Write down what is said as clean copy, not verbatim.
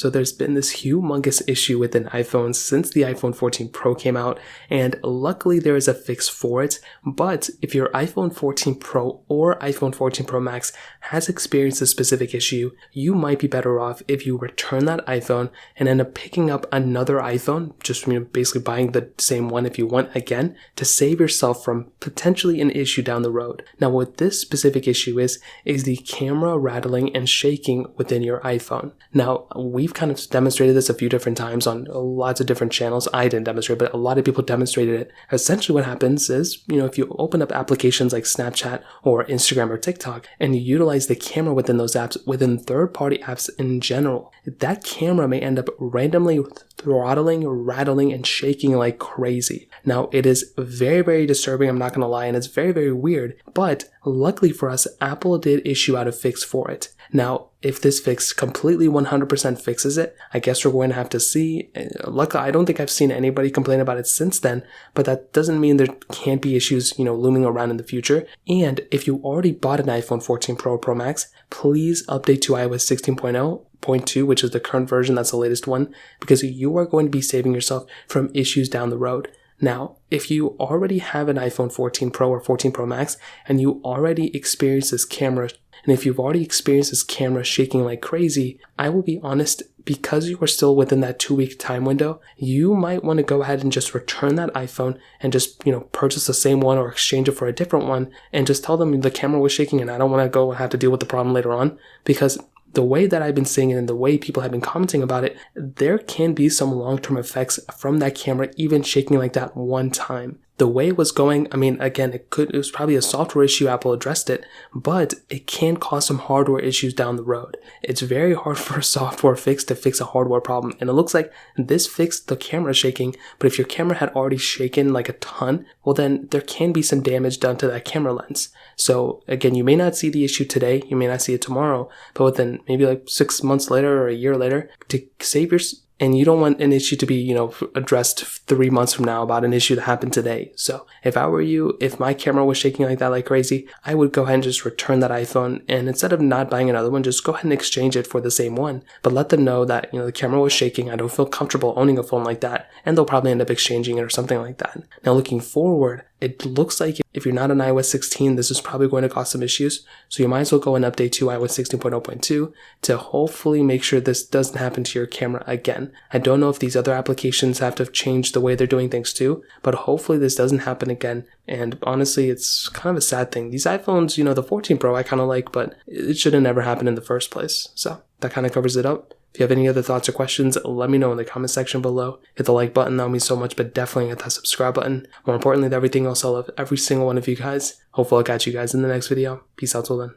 So there's been this humongous issue within iPhones since the iPhone 14 Pro came out, and luckily there is a fix for it. But if your iPhone 14 Pro or iPhone 14 Pro Max has experienced a specific issue, you might be better off if you return that iPhone and end up picking up another iPhone, just basically buying the same one if you want again, to save yourself from potentially an issue down the road. Now what this specific issue is the camera rattling and shaking within your iPhone. Now we've kind of demonstrated this a few different times on lots of different channels. I didn't demonstrate, but a lot of people demonstrated it. Essentially what happens is, if you open up applications like Snapchat or Instagram or TikTok and you utilize the camera within those apps, within third-party apps in general, that camera may end up randomly throttling, rattling, and shaking like crazy. Now it is very, very disturbing, I'm not going to lie, and it's very, very weird, but luckily for us, Apple did issue out a fix for it. Now, if this fix completely 100% fixes it, I guess we're going to have to see. Luckily, I don't think I've seen anybody complain about it since then, but that doesn't mean there can't be issues, looming around in the future. And if you already bought an iPhone 14 Pro or Pro Max, please update to iOS 16.0.2, which is the current version, that's the latest one, because you are going to be saving yourself from issues down the road. Now, if you already have an iPhone 14 Pro or 14 Pro Max and you already experience this camera, and if you've already experienced this camera shaking like crazy, I will be honest, because you are still within that 2-week time window, you might want to go ahead and just return that iPhone and just, purchase the same one or exchange it for a different one and just tell them the camera was shaking and I don't want to go and have to deal with the problem later on. Because the way that I've been seeing it and the way people have been commenting about it, there can be some long-term effects from that camera even shaking like that one time. The way it was going, again, it was probably a software issue, Apple addressed it, but it can cause some hardware issues down the road. It's very hard for a software fix to fix a hardware problem, and it looks like this fixed the camera shaking, but if your camera had already shaken like a ton, well then there can be some damage done to that camera lens. So again, you may not see the issue today, you may not see it tomorrow, but within maybe like 6 months later or a year later, to save your... And you don't want an issue to be, addressed 3 months from now about an issue that happened today. So if I were you, if my camera was shaking like that like crazy, I would go ahead and just return that iPhone. And instead of not buying another one, just go ahead and exchange it for the same one. But let them know that, the camera was shaking. I don't feel comfortable owning a phone like that. And they'll probably end up exchanging it or something like that. Now looking forward, it looks like if you're not on iOS 16, this is probably going to cause some issues. So you might as well go and update to iOS 16.0.2 to hopefully make sure this doesn't happen to your camera again. I don't know if these other applications have to change the way they're doing things too, but hopefully this doesn't happen again. And honestly, it's kind of a sad thing. These iPhones, the 14 Pro I kind of like, but it should have never happened in the first place. So that kind of covers it up. If you have any other thoughts or questions, let me know in the comment section below. Hit the like button, that would mean so much, but definitely hit that subscribe button. More importantly than everything else, I love every single one of you guys. Hopefully I'll catch you guys in the next video. Peace out till then.